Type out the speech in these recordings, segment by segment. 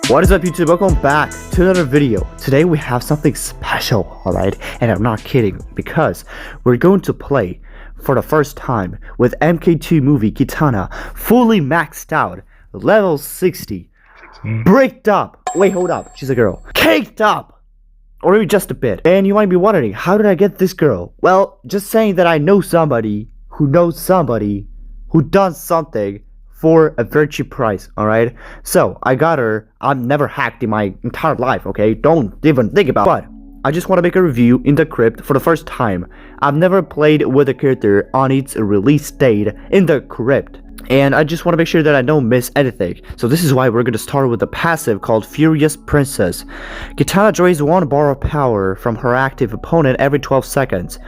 What is up, YouTube? Welcome back to another video. Today we have something special, alright? And I'm not kidding, because we're going to play for the first time with MK2 movie Kitana, fully maxed out, level 60, bricked up. Wait, hold up, she's a girl. Caked up! Or maybe just a bit. And you might be wondering, how did I get this girl? Well, just saying that I know somebody who knows somebody who does something for a very cheap price, alright? So, I got her. I've never hacked in my entire life, okay? Don't even think about it. But I just want to make a review in the Krypt for the first time. I've never played with a character on its release date in the Krypt, and I just want to make sure that I don't miss anything. So this is why we're going to start with a passive called Furious Princess. Kitana drains 1 bar of power from her active opponent every 12 seconds.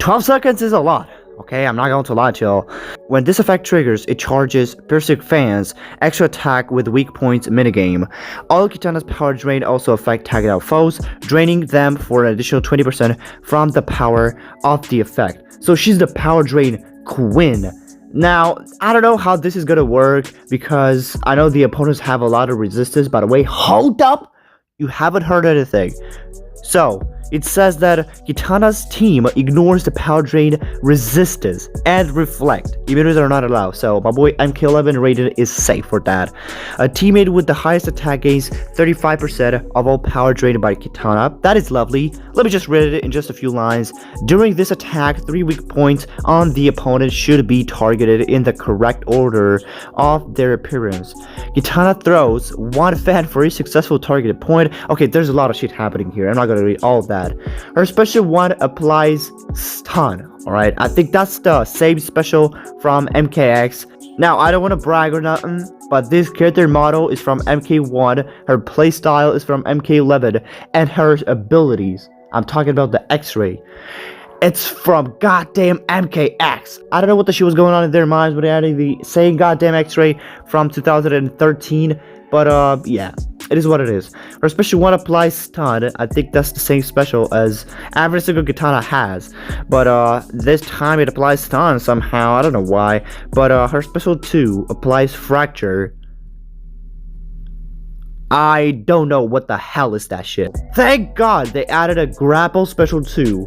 12 seconds is a lot. Okay, I'm not going to lie to y'all. When this effect triggers, it charges Piercing Fans, extra attack with weak points minigame. All Kitana's power drain also affect tagged out foes, draining them for an additional 20% from the power of the effect. So she's the power drain queen. Now, I don't know how this is gonna work because I know the opponents have a lot of resistance. By the way, hold up! You haven't heard anything. So, it says that Kitana's team ignores the power drain resistance and reflect, even though they're not allowed. So my boy MK11 rated is safe for that. A teammate with the highest attack gains 35% of all power drained by Kitana. That is lovely. Let me just read it in just a few lines. During this attack, 3 weak points on the opponent should be targeted in the correct order of their appearance. Kitana throws 1 fan for each successful targeted point. Okay, there's a lot of shit happening here. I'm not gonna read all of that. Her special 1 applies stun. Alright, I think that's the same special from MKX. Now, I don't want to brag or nothing, but this character model is from MK1, her playstyle is from MK11, and her abilities, I'm talking about the X-ray, it's from goddamn MKX. I don't know what the shit was going on in their minds when they added the same goddamn X-ray from 2013, but yeah. It is what it is. Her special 1 applies stun. I think that's the same special as every single Kitana has. But this time it applies stun somehow. I don't know why. But her special 2 applies fracture. I don't know what the hell is that shit. Thank God they added a grapple special 2.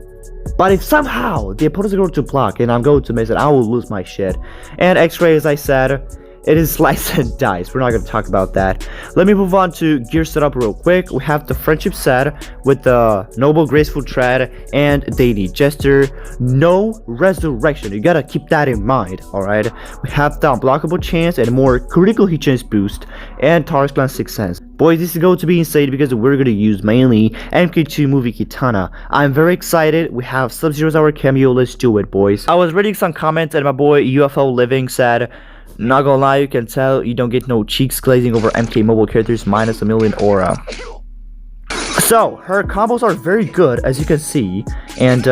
But if somehow the opponents are going to block and I'm going to miss it, I will lose my shit. And X-ray, as I said, it is slice and dice. We're not going to talk about that. Let me move on to gear setup real quick. We have the friendship set with the noble graceful tread and dainty gesture. No resurrection. You gotta keep that in mind. Alright. We have the unblockable chance and more critical hit chance boost and Taurus Clan 6th Sense. Boys, this is going to be insane because we're going to use mainly MK2 movie Kitana. I'm very excited. We have Sub-Zero's our cameo. Let's do it, boys. I was reading some comments and my boy UFO Living said, not gonna lie, you can tell you don't get no cheeks glazing over MK mobile characters minus a million aura. So, her combos are very good, as you can see. And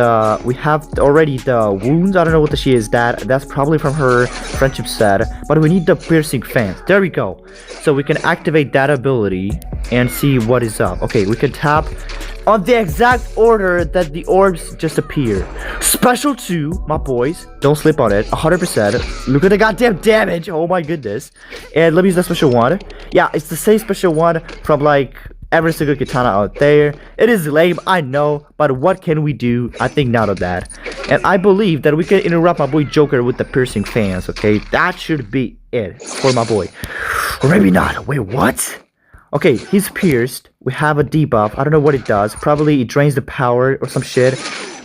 we have already the wounds. I don't know what the shit is. That's probably from her friendship set. But we need the piercing fans. There we go. So we can activate that ability and see what is up. Okay, we can tap on the exact order that the orbs just appear. Special 2, my boys. Don't sleep on it. 100%. Look at the goddamn damage. Oh my goodness. And let me use that special 1. Yeah, it's the same special 1 from like every single Kitana out there. It is lame, I know, but what can we do? I think none of that. And I believe that we can interrupt my boy Joker with the piercing fans, okay? That should be it for my boy. Or maybe not. Wait, what? Okay, he's pierced. We have a debuff. I don't know what it does. Probably it drains the power or some shit.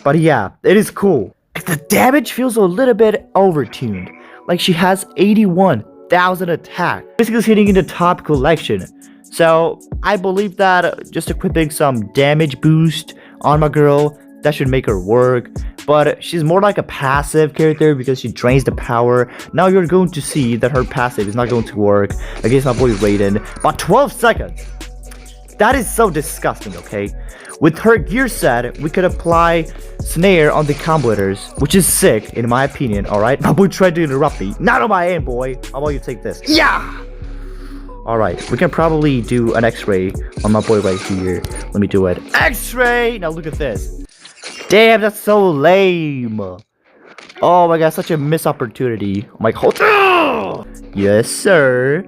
But yeah, it is cool. The damage feels a little bit overtuned. Like she has 81,000 attack. Basically is hitting in the top collection. So I believe that just equipping some damage boost on my girl, that should make her work. But she's more like a passive character because she drains the power. Now you're going to see that her passive is not going to work against my boy Raiden. But 12 seconds! That is so disgusting, okay? With her gear set, we could apply snare on the combo hitters, which is sick in my opinion, alright? My boy tried to interrupt me. Not on my aim, boy. How about you take this? Yeah! Alright, we can probably do an X-ray on my boy right here. Let me do it. X-ray! Now look at this. Damn, that's so lame. Oh my god, such a missed opportunity. I'm like, hold on. Yes, sir.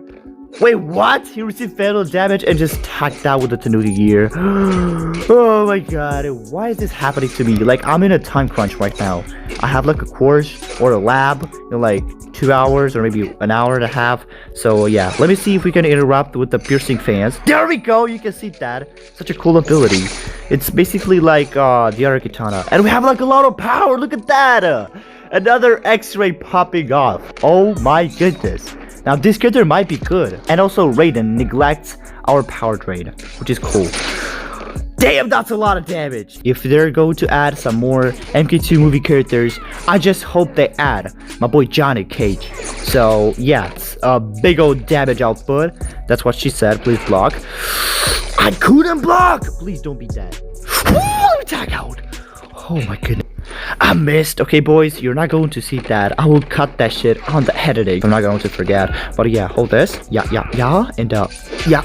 Wait, what? He received fatal damage and just tagged out with the Tanuki gear. Oh my god, why is this happening to me? Like, I'm in a time crunch right now. I have like a course or a lab in like 2 hours or maybe an hour and a half. So yeah, let me see if we can interrupt with the piercing fans. There we go, you can see that. Such a cool ability. It's basically like the other Kitana. And we have like a lot of power, look at that! Another X-ray popping off. Oh my goodness. Now this character might be good. And also Raiden neglects our power drain, which is cool. Damn, that's a lot of damage. If they're going to add some more MK2 movie characters, I just hope they add my boy Johnny Cage. So yeah, it's a big old damage output. That's what she said. Please block. I couldn't block. Please don't be dead. Let me tag out. Oh my goodness. I missed. Okay, boys, you're not going to see that. I will cut that shit on the editing. I'm not going to forget. But yeah, hold this. Yeah. And yeah.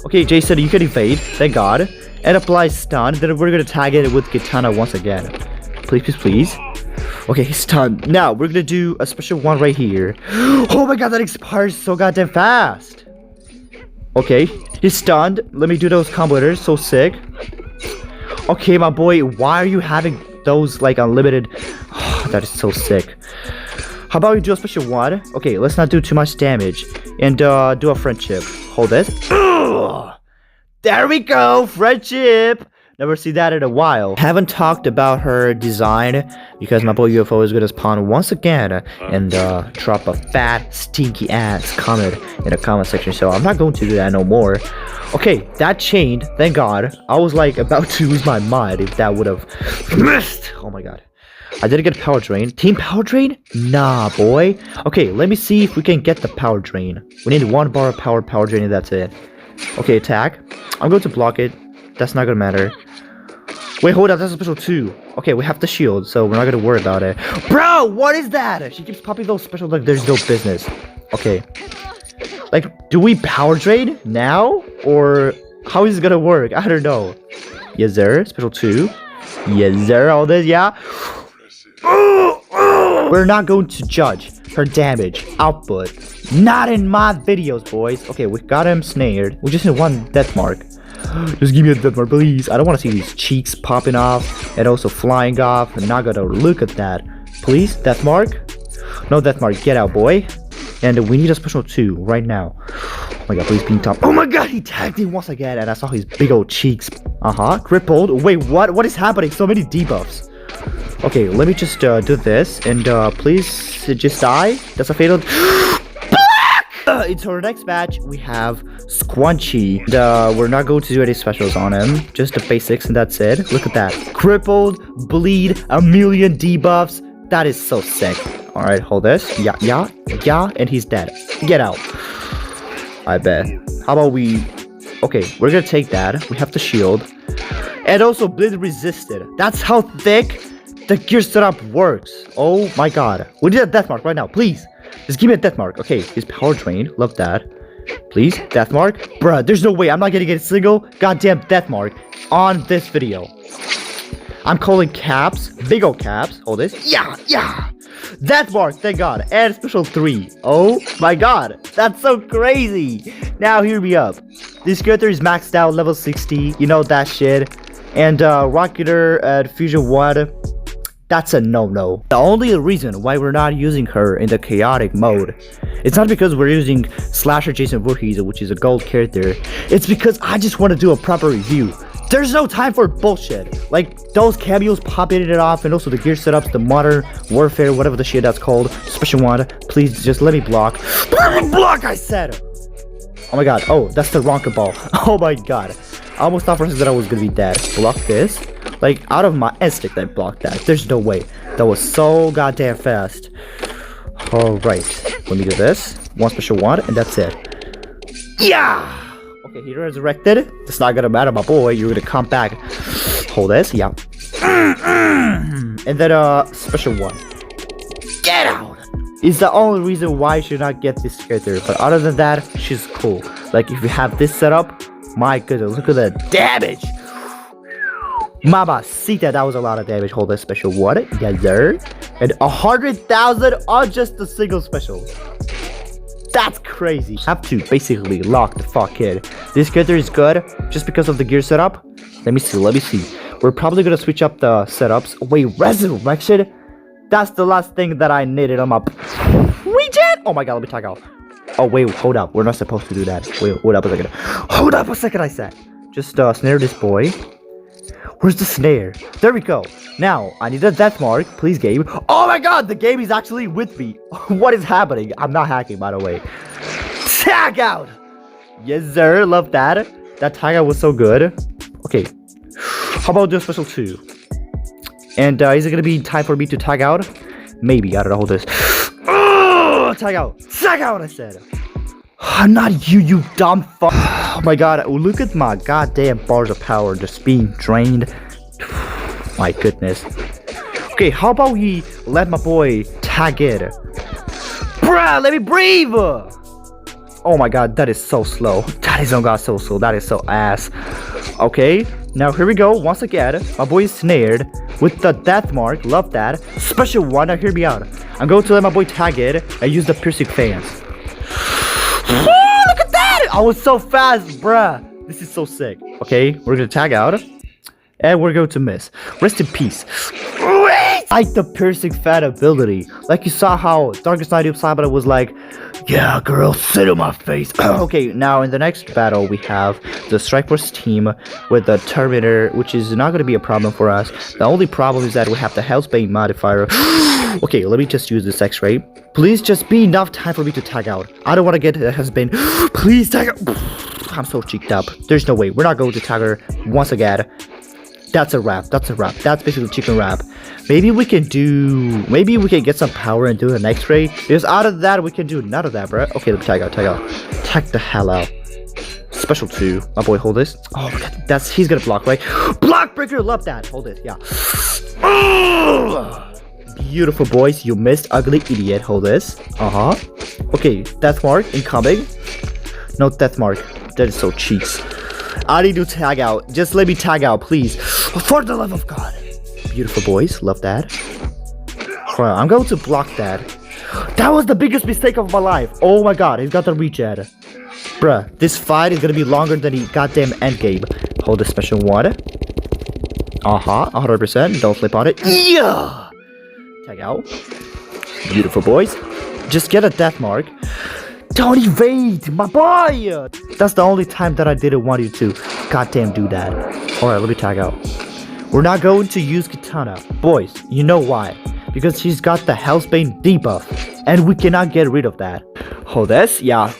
Okay, Jason, you can evade. Thank God. And apply stun. Then we're gonna tag it with Kitana once again. Please. Okay, he's stunned. Now, we're gonna do a special one right here. Oh my god, that expires so goddamn fast. Okay, he's stunned. Let me do those combo hitters. So sick. Okay, my boy, why are you having those like unlimited? Oh, that is so sick. How about we do a special one? Okay, let's not do too much damage. And do a friendship. Hold this. Ugh. There we go, friendship. Never see that in a while. Haven't talked about her design because my boy UFO is gonna spawn once again and drop a fat, stinky ass comment in the comment section. So I'm not going to do that no more. Okay, that chained. Thank God. I was like about to lose my mind if that would have missed. Oh my god. I didn't get power drain. Team power drain? Nah, boy. Okay, let me see if we can get the power drain. We need 1 bar of power drain and that's it. Okay, attack. I'm going to block it. That's not gonna matter. Wait, hold up. That's a special 2. Okay, we have the shield, so we're not gonna worry about it. Bro, what is that? She keeps popping those special like there's no business. Okay. Like, do we power drain now? Or how is it gonna work? I don't know. Yes, sir. Special 2. Yes, sir. All this, yeah. We're not going to judge her damage output. Not in my videos, boys. Okay, we got him snared. We just need 1 death mark. Just give me a death mark, please. I don't want to see these cheeks popping off and also flying off. I'm not gonna look at that. Please, death mark. No death mark. Get out, boy. And we need a special 2 right now. Oh my god, please ping top. Oh my god, he tagged me once again and I saw his big old cheeks. Crippled. Wait, what? What is happening? So many debuffs. Okay, let me just do this and please just die. That's a fatal. Into our next match, we have Squunchy. We're not going to do any specials on him, just the basics and that's it. Look at that. Crippled, bleed, 1,000,000 debuffs. That is so sick. Alright, hold this. Yeah, and he's dead. Get out. I bet. How about we... Okay, we're gonna take that. We have the shield. And also bleed resisted. That's how thick the gear setup works. Oh my god. We need a death mark right now, please. Just give me a death mark. Okay, his power drain. Love that. Please, death mark. Bruh, there's no way I'm not gonna get a single goddamn death mark on this video. I'm calling caps. Big ol' caps. Hold this. Yeah. Death mark, thank god. And special 3. Oh my god. That's so crazy. Now hear me up. This character is maxed out level 60. You know that shit. And Rocketer at Fusion 1. That's a no-no. The only reason why we're not using her in the chaotic mode, it's not because we're using Slasher Jason Voorhees, which is a gold character. It's because I just want to do a proper review. There's no time for bullshit. Like those cameos popping it off and also the gear setups, the modern warfare, whatever the shit that's called. Special one. Please just let me block. Let me block, I said. Oh my god. Oh, that's the Ronka ball. Oh my god. I almost thought for a second that I was gonna be dead. Block this. Like, out of my instinct, I blocked that. There's no way. That was so goddamn fast. Alright. Let me do this. 1 special 1, and that's it. Yeah! Okay, he resurrected. It's not gonna matter, my boy. You're gonna come back. Hold this. Yeah. And then, special 1. Get out! It's the only reason why I should not get this character. But other than that, she's cool. Like, if you have this setup, my goodness, look at the damage! Mama, see that was a lot of damage. Hold this special 1. Yes, sir. And 100,000 on just the single special. That's crazy. Have to basically lock the fuck in. This character is good just because of the gear setup. Let me see. We're probably gonna switch up the setups. Wait, resurrection? That's the last thing that I needed on my regen. Oh my god, let me tag out. Oh wait, hold up. We're not supposed to do that. Wait, hold up a second. Hold up a second, I said. Just snare this boy. Where's the snare? There we go. Now, I need a death mark. Please, game. Oh my god, the game is actually with me. What is happening? I'm not hacking, by the way. Tag out! Yes, sir. Love that. That tag out was so good. Okay. How about the special 2? And is it gonna be time for me to tag out? Maybe. I don't know. Hold this. Oh, tag out. Tag out, I said. Not you, you dumb fuck. Oh my god, look at my goddamn bars of power just being drained. My goodness. Okay, how about we let my boy tag it? Bruh, let me breathe! Oh my god, that is so slow. That is, oh god, so slow. That is so ass. Okay, now here we go. Once again, my boy is snared with the death mark. Love that. Special 1, now hear me out. I'm going to let my boy tag it and use the piercing fans. Look at that! I was so fast, bruh. This is so sick. Okay, we're gonna tag out. And we're going to miss. Rest in peace. I like the piercing fan ability. Like you saw how Darkest Night of Sabata was like, yeah, girl, sit on my face. Okay, now in the next battle, we have the Strike Force team with the Terminator, which is not going to be a problem for us. The only problem is that we have the Hellsbane modifier. Okay, let me just use this X-ray. Please just be enough time for me to tag out. I don't want to get the Hellsbane. Please tag out. I'm so cheeked up. There's no way. We're not going to tag her once again. That's a wrap. That's basically chicken wrap. Maybe we can get some power and do an X-ray. Because out of that, we can do none of that, bro. Okay, let me tag out. Tag the hell out. Special 2. My boy, hold this. Oh my god, he's gonna block, right? Block breaker, love that. Hold it, yeah. Beautiful boys, you missed, ugly idiot. Hold this. Okay, death mark incoming. No death mark. That is so cheeks. I need to tag out. Just let me tag out, please. For the love of God. Beautiful boys. Love that. Alright, I'm going to block that. That was the biggest mistake of my life. Oh my god, he's got the regen. Bruh, this fight is gonna be longer than the goddamn endgame. Hold the special 1. 100%. Don't flip on it. Yeah! Tag out. Beautiful boys. Just get a death mark. Don't evade, my boy! That's the only time that I didn't want you to goddamn do that. Alright, let me tag out. We're not going to use Kitana. Boys, you know why? Because she's got the Hellsbane debuff. And we cannot get rid of that. Hold this, yeah.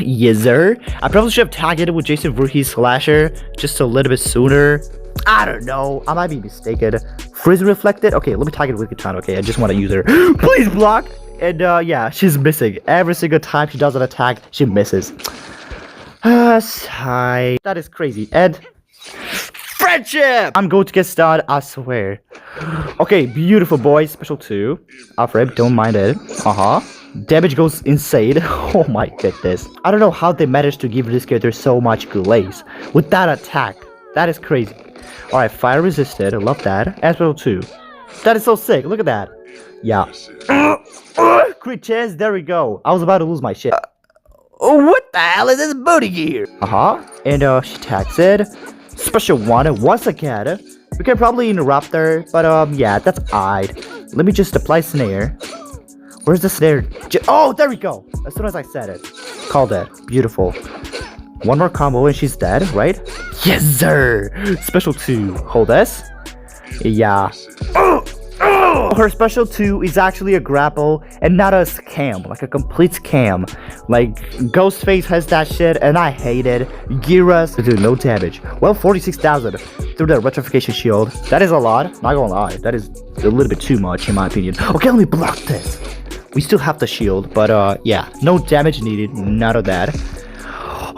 Yes, sir. I probably should have tagged it with Jason Voorhees Slasher just a little bit sooner. I don't know. I might be mistaken. Freeze reflected? Okay, let me tag it with Kitana. Okay, I just want to use her. Please block! And yeah, she's missing. Every single time she does an attack, she misses. Sigh. That is crazy. And friendship! I'm going to get started, I swear. Okay, beautiful boys. Special 2. Alfred, don't mind it. Damage goes insane. Oh my goodness. I don't know how they managed to give this character so much glaze with that attack. That is crazy. Alright, fire resisted. I love that. And special 2. That is so sick. Look at that. Yeah. Crit chance, there we go. I was about to lose my shit. What the hell is this booty gear? And she tags it. Special 1 once again. We can probably interrupt her, but yeah, that's odd. Let me just apply snare. Where's the snare? Oh, there we go. As soon as I said it. Called it. Beautiful. One more combo and she's dead, right? Yes, sir. Special 2. Hold this. Yeah. Her special 2 is actually a grapple and not a scam, like a complete scam. Like, Ghostface has that shit and I hate it. Gira to do no damage. Well, 46,000 through the Retrification Shield. That is a lot, not gonna lie. That is a little bit too much in my opinion. Okay, let me block this. We still have the shield, but yeah, no damage needed, none of that.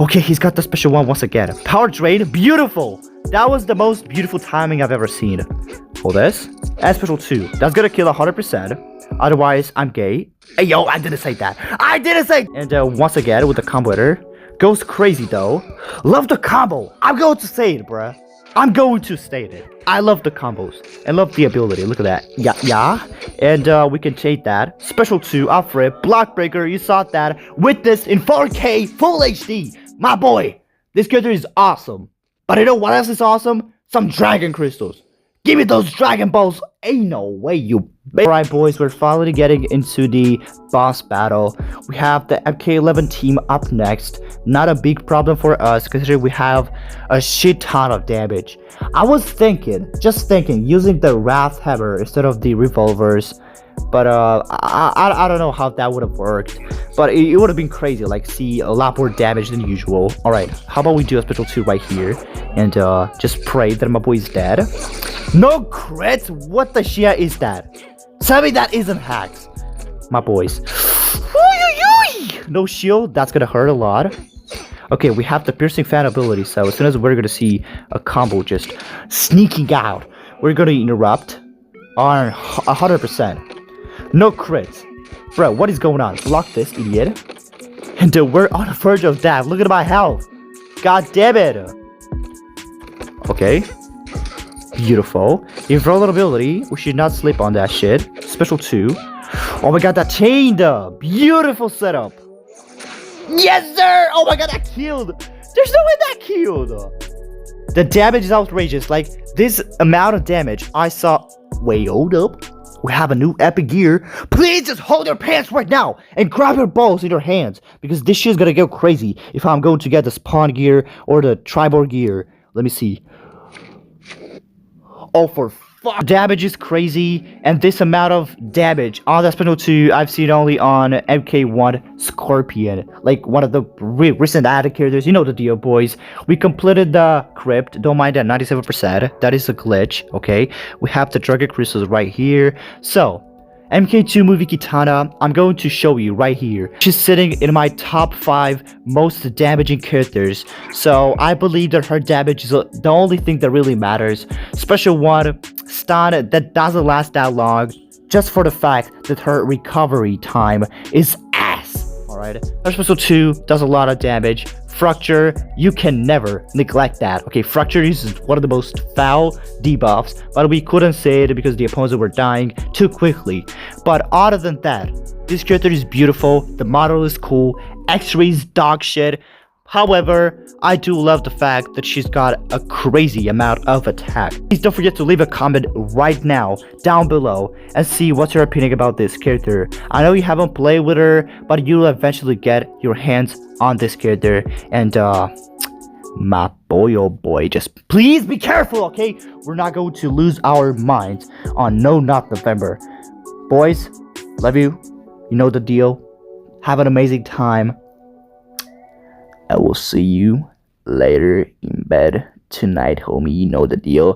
Okay, he's got the special 1 once again. Power drain, beautiful. That was the most beautiful timing I've ever seen. Hold this. And special 2. That's gonna kill 100%. Otherwise, I'm gay. Hey, yo, I didn't say that. I didn't say. And once again, with the combo hitter. Goes crazy, though. Love the combo. I'm going to say it, bruh. I'm going to state it. I love the combos. I love the ability. Look at that. Yeah. And we can take that. Special 2, Alfred, Block Breaker. You saw that. With this in 4K, Full HD. My boy, this character is awesome. But you know what else is awesome? Some Dragon Crystals. Give me those Dragon Balls. Ain't no way, you. Alright, boys, we're finally getting into the boss battle. We have the MK11 team up next. Not a big problem for us, considering we have a shit ton of damage. I was just thinking, using the Wrath Hammer instead of the revolvers. But I don't know how that would have worked. But it would have been crazy, like see a lot more damage than usual. Alright, how about we do a special 2 right here and just pray that my boy is dead. No crits? What the shit is that? Tell me that isn't hacks. My boys. No shield, that's gonna hurt a lot. Okay, we have the piercing fan ability, so as soon as we're gonna see a combo just sneaking out, we're gonna interrupt on 100%. No crits. Bro, what is going on? Block this, idiot. And we're on the verge of death. Look at my health. God damn it. Okay. Beautiful. Invulnerability. We should not sleep on that shit. Special 2. Oh my god, that chained up. Beautiful setup. Yes, sir. Oh my god, that killed. There's no way that killed. The damage is outrageous. Like, this amount of damage I saw. Wait, hold up. We have a new epic gear. Please just hold your pants right now and grab your balls in your hands, because this shit's gonna go crazy if I'm going to get the spawn gear or the tribal gear. Let me see. Oh, for fuck. Damage is crazy, and this amount of damage on that special 2 I've seen only on MK1 Scorpion, like one of the recent added characters. You know the deal, boys. We completed the Krypt. Don't mind that 97%. That is a glitch, okay? We have the Dragon Crystals right here. So, MK2 movie Kitana, I'm going to show you right here. She's sitting in my top 5 most damaging characters. So I believe that her damage is the only thing that really matters. Special 1, stun that doesn't last that long, just for the fact that her recovery time is ass. Alright. Her special 2 does a lot of damage. Fracture, you can never neglect that. Okay, Fracture is one of the most foul debuffs, but we couldn't say it because the opponents were dying too quickly. But other than that, this character is beautiful, the model is cool, X-ray is dog shit. However, I do love the fact that she's got a crazy amount of attack. Please don't forget to leave a comment right now down below and see what's your opinion about this character. I know you haven't played with her, but you'll eventually get your hands on this character. And my boy, oh boy, just please be careful, okay? We're not going to lose our minds on No Not November. Boys, love you. You know the deal. Have an amazing time. I will see you later in bed tonight, homie. You know the deal.